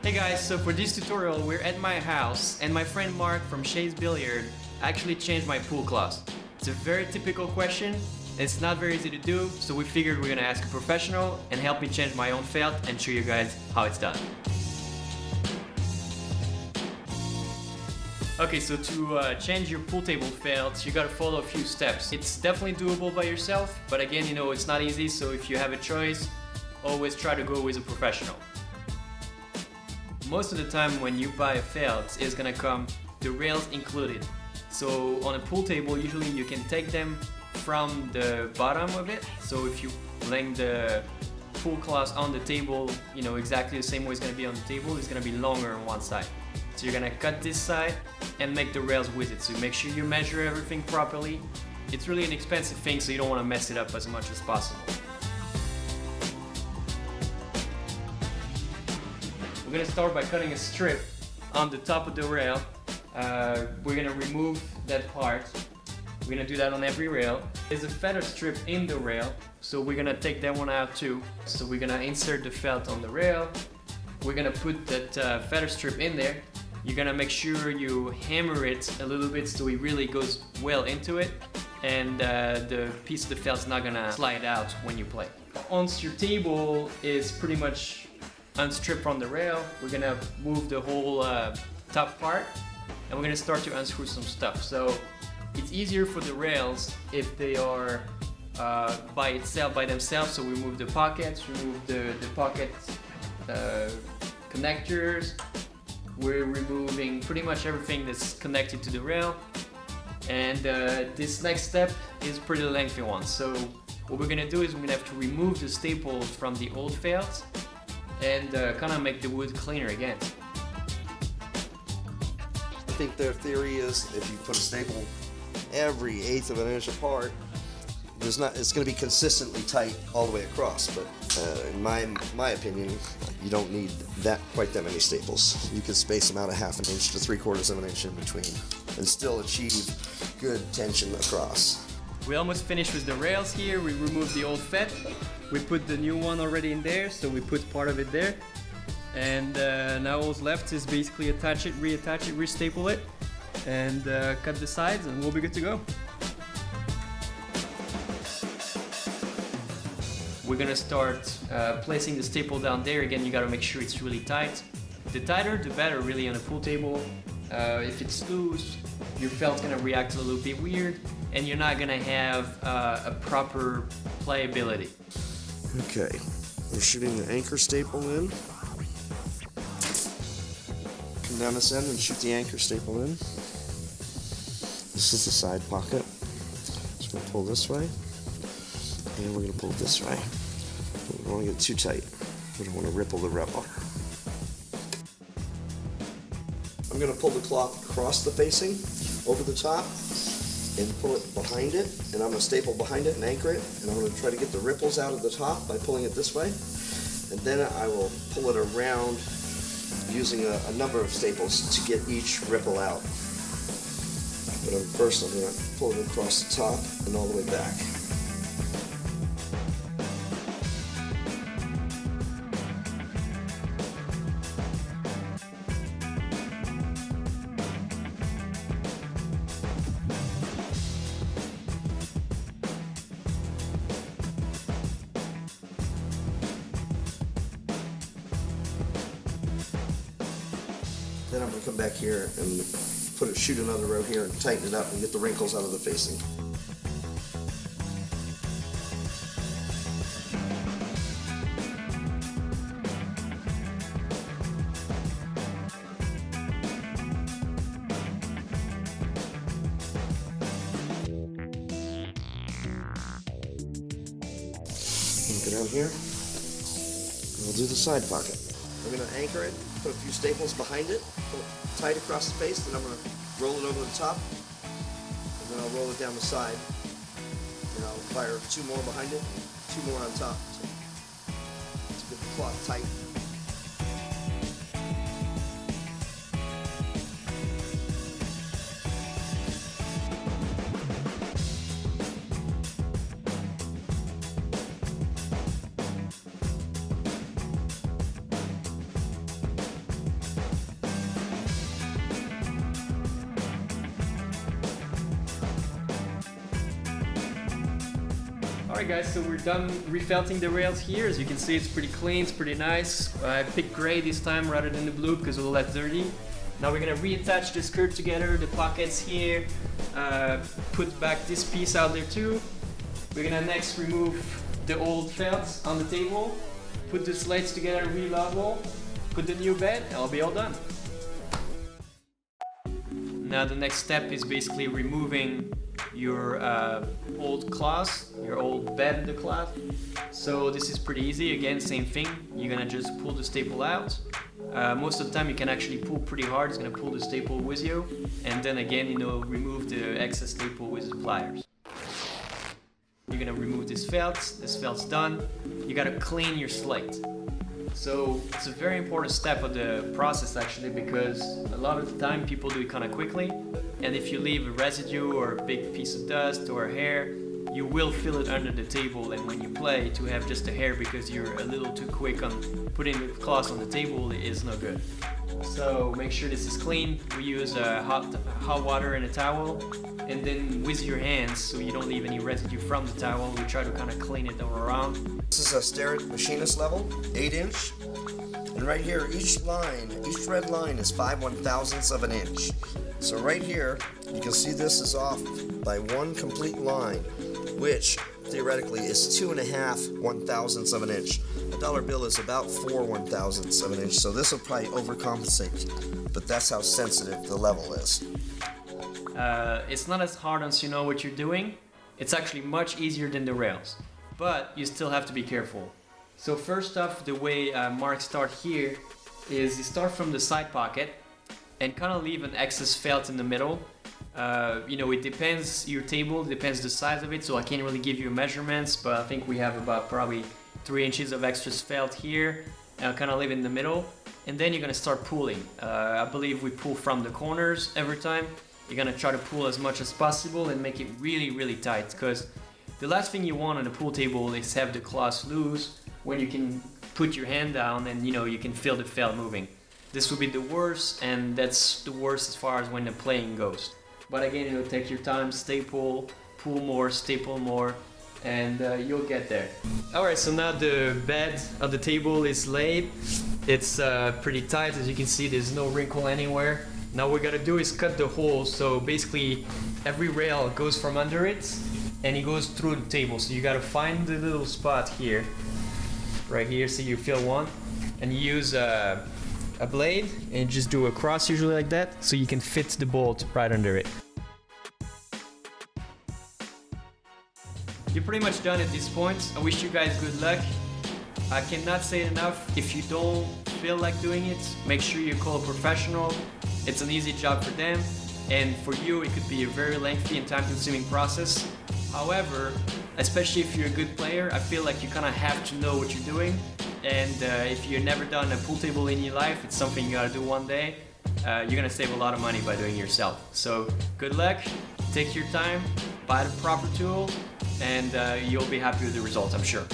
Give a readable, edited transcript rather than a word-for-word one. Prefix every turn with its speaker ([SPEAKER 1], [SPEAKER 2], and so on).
[SPEAKER 1] Hey guys, so for this tutorial we're at my house and my friend Mark from Shay's Billiard actually changed my pool claws. It's a very typical question, it's not very easy to do, so we figured we're gonna ask a professional and help me change my own felt and show you guys how it's done. Okay, so to change your pool table felt, you gotta follow a few steps. It's definitely doable by yourself, but again, you know, it's not easy, so if you have a choice, always try to go with a professional. Most of the time when you buy a felt, it's gonna come the rails included. So on a pool table, usually you can take them from the bottom of it. So if you lay the pool claws on the table, you know, exactly the same way it's gonna be on the table, it's gonna be longer on one side. So you're gonna cut this side and make the rails with it. So make sure you measure everything properly. It's really an expensive thing, so you don't wanna mess it up as much as possible. We're gonna start by cutting a strip on the top of the rail. We're gonna remove that part. We're gonna do that on every rail. There's a feather strip in the rail, so we're gonna take that one out too. So we're gonna insert the felt on the rail. We're gonna put that feather strip in there. You're gonna make sure you hammer it a little bit so it really goes well into it, and the piece of the felt's not gonna slide out when you play. Once your table is pretty much unstrip from the rail, we're gonna move the whole top part and we're gonna start to unscrew some stuff. So it's easier for the rails if they are by themselves. So we remove the pockets, remove the pocket connectors. We're removing pretty much everything that's connected to the rail. And this next step is pretty lengthy one. So what we're gonna do is we're gonna have to remove the staples from the old felts and kind of make the wood cleaner again.
[SPEAKER 2] I think their theory is if you put a staple every 1/8 of an inch apart, it's going to be consistently tight all the way across. But in my opinion, you don't need quite that many staples. You can space them out 1/2 inch to 3/4 of an inch in between, and still achieve good tension across.
[SPEAKER 1] We almost finished with the rails here. We removed the old fet. We put the new one already in there, so we put part of it there. And now all's left is basically attach it, reattach it, restaple it, and cut the sides, and we'll be good to go. We're gonna start placing the staple down there. Again, you gotta make sure it's really tight. The tighter, the better, really, on a pool table. If it's loose, your felt's gonna react a little bit weird, and you're not gonna have a proper playability.
[SPEAKER 2] Okay, we're shooting the anchor staple in. Come down this end and shoot the anchor staple in. This is the side pocket. So we're gonna pull this way, and we're gonna pull this way. We don't want to get too tight. We don't want to ripple the rubber. I'm gonna pull the cloth across the facing, over the top, and pull it behind it, and I'm going to staple behind it and anchor it, and I'm going to try to get the ripples out of the top by pulling it this way, and then I will pull it around using a number of staples to get each ripple out. But first I'm going to pull it across the top and all the way back. Then I'm going to come back here and shoot another row here and tighten it up and get the wrinkles out of the facing. Go down here. We'll do the side pocket. We're going to anchor it, put a few staples behind it, pull it tight across the face, then I'm going to roll it over the top, and then I'll roll it down the side, and I'll fire 2 more behind it, 2 more on top to get the cloth tight.
[SPEAKER 1] Alright guys, so we're done refelting the rails here. As you can see, it's pretty clean, it's pretty nice. I picked gray this time rather than the blue because it's a little less dirty. Now we're gonna reattach the skirt together, the pockets here, put back this piece out there too. We're gonna next remove the old felt on the table, put the slates together re-level, put the new bed, and I'll be all done. Now the next step is basically removing your old cloth, your old bed cloth. So this is pretty easy. Again, same thing. You're gonna just pull the staple out. Most of the time you can actually pull pretty hard. It's gonna pull the staple with you. And then again, remove the excess staple with the pliers. You're gonna remove this felt. This felt's done. You gotta clean your slate. So it's a very important step of the process actually, because a lot of the time people do it kind of quickly, and if you leave a residue or a big piece of dust or hair, you will feel it under the table, and when you play, to have just a hair because you're a little too quick on putting the cloth on the table is no good. So make sure this is clean. We use hot water and a towel, and then with your hands, so you don't leave any residue from the towel, we try to kind of clean it all around.
[SPEAKER 2] This is a Starrett machinist level, 8-inch. And right here, each red line is 5/1000ths of an inch. So right here, you can see this is off by one complete line, which theoretically is 2.5/1000ths of an inch. A dollar bill is about 4/1000ths of an inch, so this will probably overcompensate, but that's how sensitive the level is.
[SPEAKER 1] It's not as hard once you know what you're doing. It's actually much easier than the rails, but you still have to be careful. So first off, the way marks start here is you start from the side pocket and kind of leave an excess felt in the middle. It depends your table, depends the size of it, so I can't really give you measurements, but I think we have about probably 3 inches of extra felt here, and I'll kind of leave it in the middle. And then you're gonna start pulling. I believe we pull from the corners every time. You're gonna try to pull as much as possible and make it really, really tight, because the last thing you want on a pool table is have the cloth loose when you can put your hand down and you can feel the felt moving. This would be the worst, and that's the worst as far as when the playing goes. But again, take your time, staple, pull more, staple more, and you'll get there. Alright, so now the bed of the table is laid. It's pretty tight, as you can see, there's no wrinkle anywhere. Now what we gotta do is cut the holes, so basically every rail goes from under it and it goes through the table. So you gotta find the little spot here, right here, so you feel one, and you use a blade and just do a cross usually like that, so you can fit the bolt right under it. You're pretty much done at this point. I wish you guys good luck. I cannot say it enough, if you don't feel like doing it, make sure you call a professional. It's an easy job for them, and for you it could be a very lengthy and time-consuming process. However, especially if you're a good player, I feel like you kind of have to know what you're doing, and if you've never done a pool table in your life, it's something you gotta do one day. You're gonna save a lot of money by doing it yourself. So good luck, take your time, buy the proper tool, and you'll be happy with the results, I'm sure.